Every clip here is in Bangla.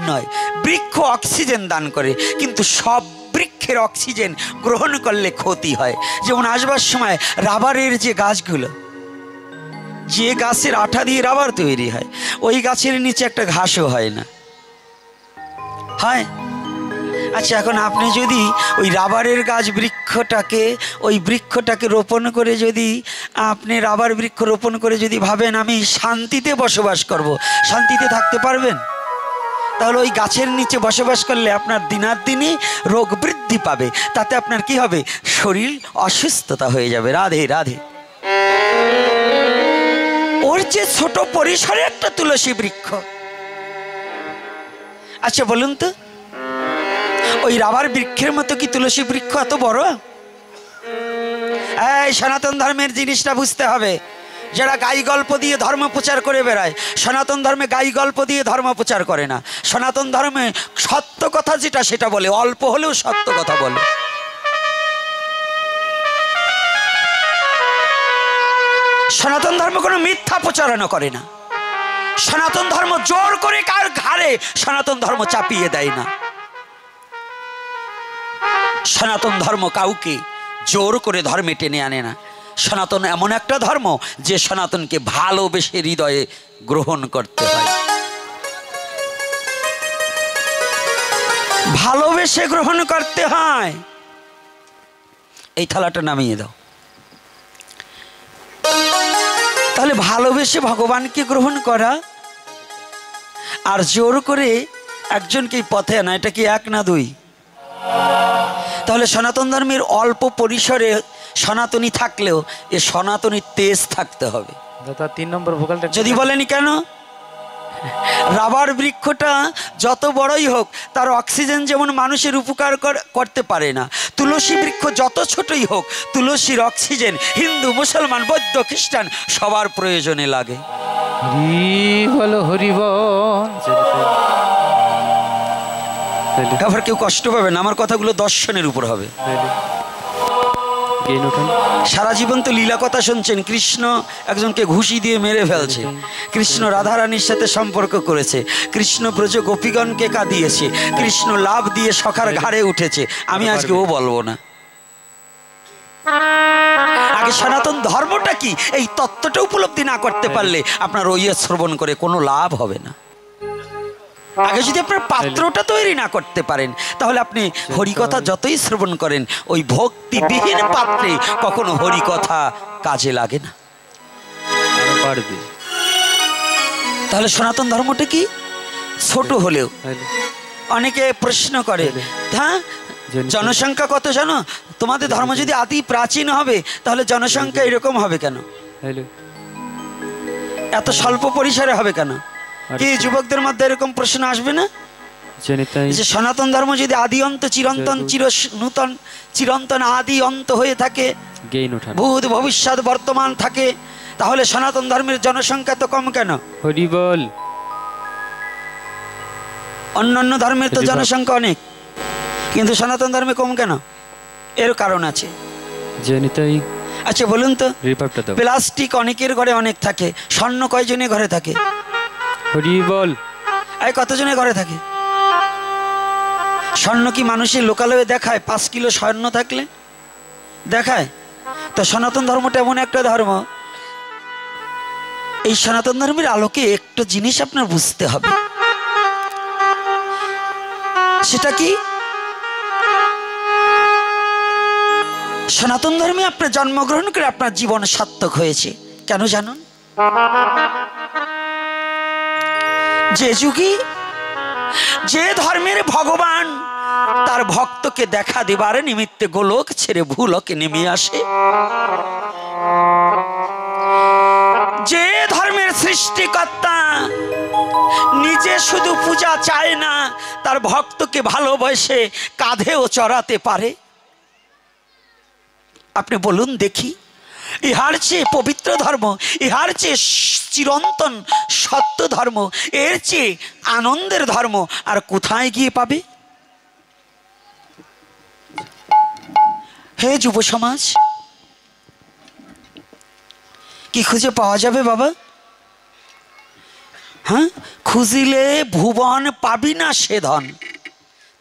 নয়। বৃক্ষ অক্সিজেন দান করে, কিন্তু সব বৃক্ষের অক্সিজেন গ্রহণ করলে ক্ষতি হয়। যেমন আসবার সময় রাবারের যে গাছগুলো, যে গাছের আঠা দিয়ে রাবার তৈরি হয়, ওই গাছের নিচে একটা ঘাসও হয় না, হয়? আচ্ছা, এখন আপনি যদি ওই রাবারের গাছ বৃক্ষটাকে রোপণ করে, যদি আপনি রাবার বৃক্ষ রোপণ করে যদি ভাবেন আমি শান্তিতে বসবাস করব, শান্তিতে থাকতে পারবেন? তাহলে ওই গাছের নিচে বসবাস করলে আপনার দিনাদিনই রোগ বৃদ্ধি পাবে, তাতে আপনার কি হবে? শরীর অসুস্থতা হয়ে যাবে। রাধে রাধে। ওর যে ছোট পরিসরে একটা তুলসী বৃক্ষ, আচ্ছা বলুন তো, ওই রাবার বৃক্ষের মতো কি তুলসী বৃক্ষ এত বড়? এই সনাতন ধর্মের জিনিসটা বুঝতে হবে। যারা গাই গল্প দিয়ে ধর্ম প্রচার করে বেড়ায়, সনাতন ধর্মে গাই গল্প দিয়ে ধর্ম প্রচার করে না। সনাতন ধর্মে সত্য কথা যেটা সেটা বলে, অল্প হলেও সত্য কথা বলে। সনাতন ধর্ম কোনো মিথ্যা প্রচারণা করে না। সনাতন ধর্ম জোর করে কার ঘাড়ে সনাতন ধর্ম চাপিয়ে দেয় না। সনাতন ধর্ম কাউকে জোর করে ধর্মে টেনে আনে না। সনাতন এমন একটা ধর্ম যে সনাতনকে ভালোবেসে হৃদয়ে গ্রহণ করতে হয়, ভালোবেসে গ্রহণ করতে হয়। এই থালাটা নামিয়ে দাও। তাহলে ভালোবেসে ভগবানকে গ্রহণ করা আর জোর করে একজনকে পথে আনা, এটা কি এক না দুই? তাহলে সনাতন ধর্মের অল্প পরিসরে সনাতনী থাকলেও এ সনাতনী তেজ থাকতে হবে। দাদা 3 নম্বর ভোকালটা যদি বলেনি কেন? রাবার বৃক্ষটা যত বড়ই হোক তার অক্সিজেন যেমন মানুষের উপকার করতে পারে না, তুলসী বৃক্ষ যত ছোটই হোক তুলসীর অক্সিজেন হিন্দু, মুসলমান, বৌদ্ধ, খ্রিস্টান সবার প্রয়োজনে লাগে। আবার কেউ কষ্ট পাবে না, আমার কথাগুলো দর্শনের উপর হবে। সারা জীবন তো লীলা কথা শুনছেন, কৃষ্ণ একজনকে ঘুষি দিয়ে মেরে ফেলছে, কৃষ্ণ রাধারানীর সাথে সম্পর্ক করেছে, কৃষ্ণ ব্রজ গোপীগণকে কাঁদিয়েছে, কৃষ্ণ লাভ দিয়ে সখার ঘাড়ে উঠেছে। আমি আজকে ও বলবো না। আগে সনাতন ধর্মটা কি এই তত্ত্বটা উপলব্ধি না করতে পারলে আপনার ওই শ্রবণ করে কোনো লাভ হবে না। আগে যদি আপনার পাত্রটা তৈরি না করতে পারেন তাহলে আপনি হরিকথা যতই শ্রবণ করেন ওই ভক্তিবিহীন পাত্রে কখনো হরিকথা কাজে লাগে না। তাহলে সনাতন ধর্মটা কি? ছোট হলেও অনেকে প্রশ্ন করে, হ্যাঁ জনসংখ্যা কত জানো? তোমাদের ধর্ম যদি আদি প্রাচীন হবে তাহলে জনসংখ্যা এরকম হবে কেন? এত স্বল্প পরিসরে হবে কেন? কি যুবকদের মধ্যে এরকম প্রশ্ন আসবে না যে সনাতন ধর্ম যদি আদি অন্ত চিরন্তন চির নূতন চিরন্তন আদি অন্ত হয়ে থাকে, ভূত ভবিষ্যৎ বর্তমান থাকে, তাহলে সনাতন ধর্মের জনসংখ্যা তো কম কেন? হরি বল। অন্যান্য ধর্মের তো জনসংখ্যা অনেক, কিন্তু সনাতন ধর্মে কম কেন? এর কারণ আছে। আচ্ছা বলুন তো, প্লাস্টিক অনেকের ঘরে অনেক থাকে, স্বর্ণ কয়জনের ঘরে থাকে? হরি বল। এই কতজনের ঘরে থাকে? স্বর্ণ কি মানুষের লোকালয়ে দেখায়? 5 কিলো স্বর্ণ থাকলে দেখায়? তো সনাতন ধর্মটা এমন একটা ধর্ম, এই সনাতন ধর্মের আলোকে একটা জিনিস আপনার বুঝতে হবে। সেটা কি? সনাতন ধর্মে আপনার জন্মগ্রহণ করে আপনার জীবন সার্থক হয়েছে। কেন জানুন? যে যুগে যে ধর্মের ভগবান তার ভক্তকে দেখা দেবার নিমিত্তে গোলক ছেড়ে ভূলোকে নেমে আসে, যে ধর্মের সৃষ্টিকর্তা নিজে শুধু পূজা চায় না, তার ভক্তকে ভালোবেসে কাঁধেও চড়াতে পারে, আপনি বলুন দেখি ইহার চেয়ে পবিত্র ধর্ম, ইহার চেয়ে চিরন্তন সত্য ধর্ম, এর চেয়ে আনন্দের ধর্ম আর কোথায় গিয়ে পাবে? হে যুব সমাজ, কি খুঁজে পাওয়া যাবে বাবা? হ্যাঁ, খুঁজিলে ভুবন পাবি না সে ধন,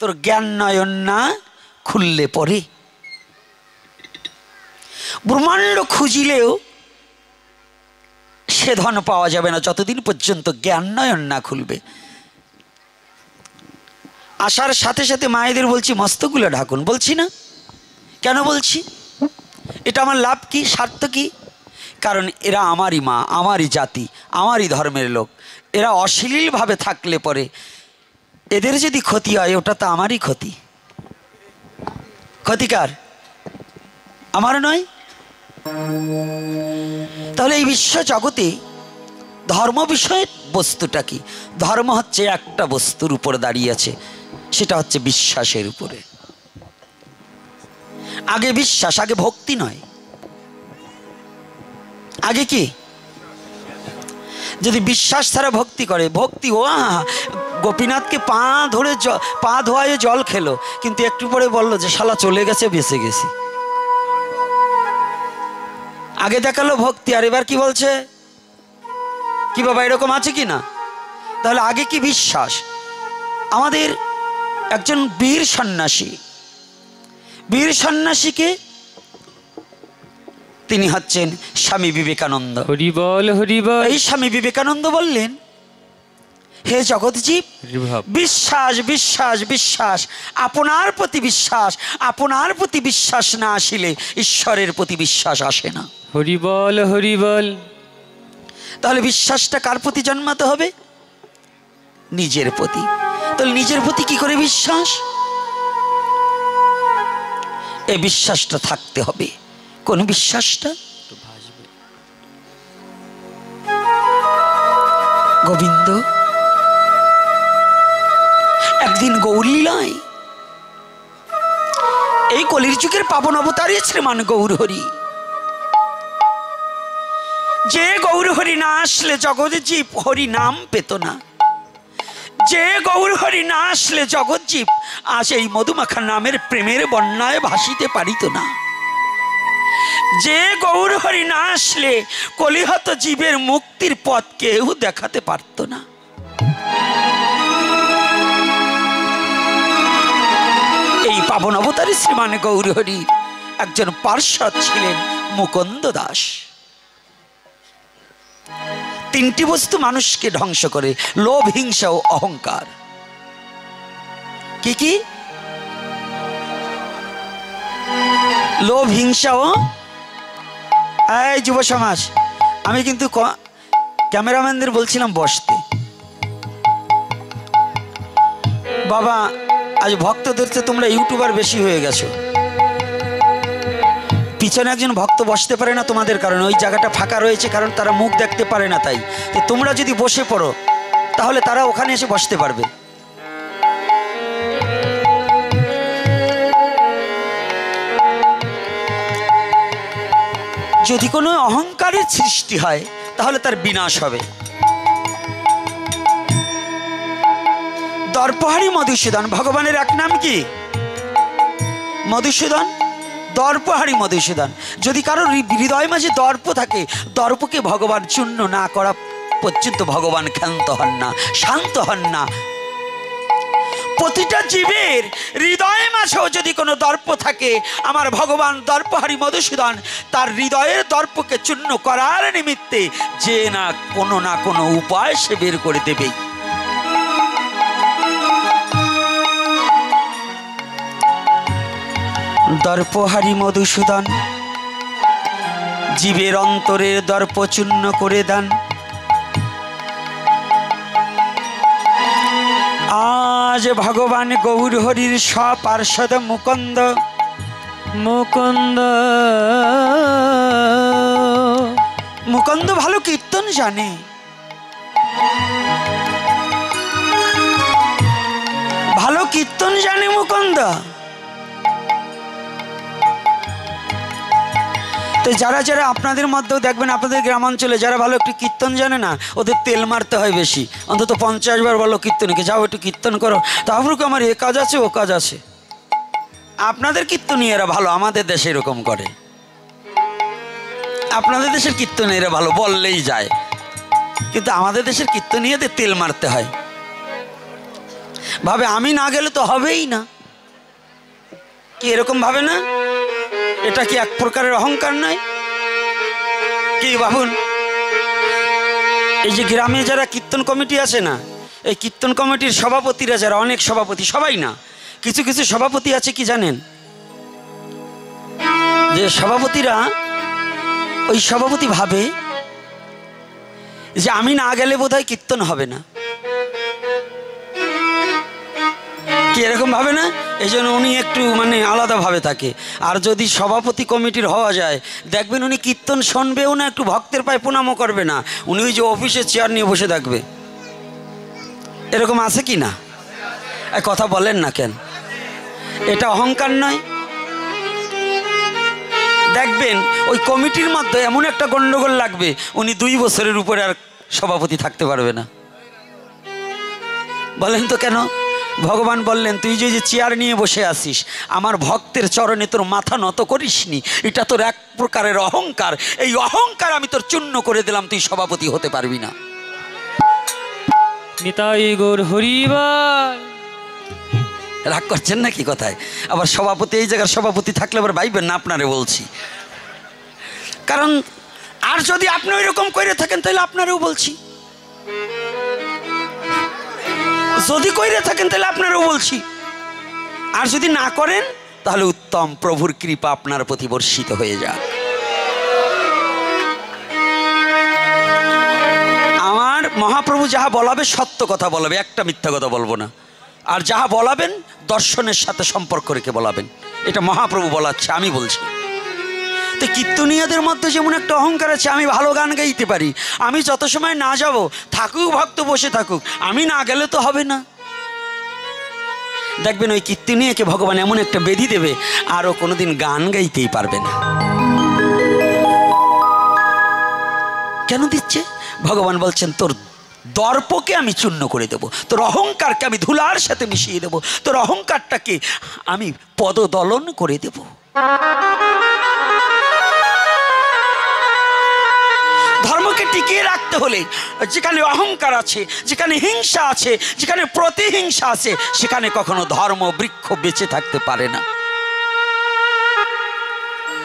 তোর জ্ঞান নয়ন না খুললে পরে। ব্রহ্মাণ্ড খুঁজিলেও সে ধন পাওয়া যাবে না যতদিন পর্যন্ত জ্ঞান নয়ন না খুলবে। আসার সাথে সাথে মায়েদের বলছি মস্তকগুলো ঢাকুন, বলছি না কেন বলছি? এটা আমার লাভ কি, স্বার্থ কি? কারণ এরা আমারই মা, আমারই জাতি, আমারই ধর্মের লোক। এরা অশ্লীলভাবে থাকলে পরে এদের যদি ক্ষতি হয় ওটা তো আমারই ক্ষতি। ক্ষতিকার আমার নয়। তাহলে এই বিশ্ব জগতে ধর্ম বিষয়ের বস্তুটা কি? ধর্ম হচ্ছে একটা বস্তুর উপর দাঁড়িয়ে আছে, সেটা হচ্ছে বিশ্বাসের উপরে। আগে বিশ্বাস, আগে ভক্তি নয়। আগে কি? যদি বিশ্বাস ছাড়া ভক্তি করে, ভক্তি ও গোপীনাথকে পা ধোয়ায় জল খেলো, কিন্তু একটু পরে বললো যে শালা চলে গেছে, বেঁচে গেছি। আগে দেখালো ভক্তি, আর এবার কি বলছে? কি বাবা এরকম আছে কি না? তাহলে আগে কি বিশ্বাস? আমাদের একজন বীর সন্ন্যাসী, বীর সন্ন্যাসীকে তিনি হচ্ছেন স্বামী বিবেকানন্দ। হরি বল হরি বল। এই স্বামী বিবেকানন্দ বললেন, হে জগৎজীব, বিশ্বাস বিশ্বাস বিশ্বাস, আপনার প্রতি বিশ্বাস, আপনার প্রতি বিশ্বাস না আসিলে ঈশ্বরের প্রতি বিশ্বাস আসে না। হরি বল হরি বল। তাহলে বিশ্বাসটা কার প্রতি জন্মাতে হবে? নিজের প্রতি। তাহলে নিজের প্রতি কি করে বিশ্বাস? এই বিশ্বাসটা থাকতে হবে। কোন বিশ্বাসটা? গোবিন্দ একদিন গৌরলীলায় এই কলির যুগের পাবন অবতারী শ্রীমান গৌর হরি, যে গৌর হরি না আসলে জগৎজীব হরি নাম পেত না। যে গৌর হরি না আসলে জগৎজীব আজ এই মধুমাখা নামের প্রেমের বন্যায় ভাসিতে পারিত না। যে গৌর হরি না আসলে কলিহত জীবের মুক্তির পথ কেউ দেখাতে পারত না। এই পাবন অবতারী শ্রীমান গৌর হরি একজন পার্ষদ ছিলেন মুকুন্দ দাস। তিনটি বস্তু মানুষকে ধ্বংস করে, লোভ, হিংসা ও অহংকার। কি কি? লোভ, হিংসা ও, এই যুব সমাজ, আমি কিন্তু ক্যামেরাম্যানদের বলছিলাম বসতে। বাবা আজ ভক্তদের চেয়ে তোমরা ইউটিউবার বেশি হয়ে গেছো। পিছনে একজন ভক্ত বসতে পারে না তোমাদের কারণে, ওই জায়গাটা ফাঁকা রয়েছে, কারণ তারা মুখ দেখতে পারে না। তাই তোমরা যদি বসে পড়ো তাহলে তারা ওখানে এসে বসতে পারবে। যদি কোনো অহংকারের সৃষ্টি হয় তাহলে তার বিনাশ হবে। দর্পহারি মধুসূদন, ভগবানের এক নাম কি? মধুসূদন। দর্পহারি মধুসূদন। যদি কারো হৃদয় মাঝে দর্প থাকে, দর্পকে ভগবান চূর্ণ না করা পর্যন্ত ভগবান ক্ষান্ত হন না, শান্ত হন না। প্রতিটা জীবের হৃদয় মাঝেও যদি কোনো দর্প থাকে, আমার ভগবান দর্পহারি মধুসূদন তার হৃদয়ের দর্পকে চূর্ণ করার নিমিত্তে যে না কোনো উপায় সে বের করে দেবে। দর্পহারি মধুসূদন জীবের অন্তরের দর্প চূর্ণ করে দেন। আজ ভগবান গৌর হরির সপার্ষদ মুকুন্দ, মুকুন্দ মুকুন্দ ভালো কীর্তন জানে। ভালো কীর্তন জানে মুকুন্দ। তো যারা যারা আপনাদের মধ্যেও দেখবেন, আপনাদের গ্রামাঞ্চলে যারা ভালো একটু কীর্তন জানে না, ওদের তেল মারতে হয় বেশি, অন্তত 50 বার বলো কীর্তনীকে, যাও একটু কীর্তন করো। তারপর আমার এ কাজ আছে ও কাজ আছে। আপনাদের কীর্তনীয়রা ভালো, আমাদের দেশে এরকম করে। আপনাদের দেশের কীর্তনীয়রা ভালো, বললেই যায়। কিন্তু আমাদের দেশের কীর্তনীয়দের তেল মারতে হয়, ভাবে আমি না গেলে তো হবেই না। কি এরকম ভাবে না? এটা কি এক প্রকারের অহংকার নয়? কি ভাবুন, এই যে গ্রামে যারা কীর্তন কমিটি আছে না, এই কীর্তন কমিটির সভাপতিরা যারা, অনেক সভাপতি, সবাই না, কিছু কিছু সভাপতি আছে কি জানেন, যে সভাপতিরা, ওই সভাপতি ভাবে যে আমি না গেলে বোধহয় কীর্তন হবে না। কি এরকম ভাবে না? এই জন্য উনি একটু মানে আলাদাভাবে থাকে। আর যদি সভাপতি কমিটির হওয়া যায়, দেখবেন উনি কীর্তন শুনবেও না, একটু ভক্তের পায়ে প্রণামও করবে না, উনি ওই যে অফিসে চেয়ার নিয়ে বসে থাকবে। এরকম আছে কি না? কথা বলেন না কেন? এটা অহংকার নয়? দেখবেন ওই কমিটির মধ্যে এমন একটা গন্ডগোল লাগবে, উনি 2 বছরের উপরে আর সভাপতি থাকতে পারবে না। বলেন তো কেন? ভগবান বললেন, তুই যে চেয়ার নিয়ে বসে আছিস, আমার ভক্তের চরণে তোর মাথা নত করিসনি, এটা তোর এক প্রকারের অহংকার। এই অহংকার আমি তোর চূর্ণ করে দিলাম, তুই সভাপতি হতে পারবি না। নিতাই গৌর হরি বল। রাগ করছেন নাকি কথায়? আবার সভাপতি, এই জায়গার সভাপতি থাকলে আবার ভাইবেন না আপনারে বলছি। কারণ আর যদি আপনি ওই রকম করে থাকেন তাহলে আপনারেও বলছি, যদি কইরে থাকেন তাহলে আপনারও বলছি। আর যদি না করেন তাহলে উত্তম, প্রভুর কৃপা আপনার প্রতি বর্ষিত হয়ে যাক। আমার মহাপ্রভু যাহা বলাবে সত্য কথা বলাবে, একটা মিথ্যা কথা বলবো না। আর যাহা বলাবেন দর্শনের সাথে সম্পর্ক রেখে বলাবেন, এটা মহাপ্রভু বলাচ্ছে, আমি বলছি। তো কীর্তনীয়দের মধ্যে যেমন একটা অহংকার আছে, আমি ভালো গান গাইতে পারি, আমি যত সময় না যাব থাকুক ভক্ত বসে থাকুক, আমি না গেলে তো হবে না। দেখবেন ওই কীর্তনীয়কে ভগবান এমন একটা বেধি দেবে, আরও কোনোদিন গান গাইতেই পারবে না। কেন দিচ্ছে? ভগবান বলছেন, তোর দর্পকে আমি চূর্ণ করে দেব, তোর অহংকারকে আমি ধুলার সাথে মিশিয়ে দেব, তোর অহংকারটাকে আমি পদদলন করে দেব। ধর্মকে টিকিয়ে রাখতে হলে যেখানে অহংকার আছে, যেখানে হিংসা আছে, যেখানে প্রতিহিংসা আছে, সেখানে কখনো ধর্ম বৃক্ষ বেঁচে থাকতে পারে না।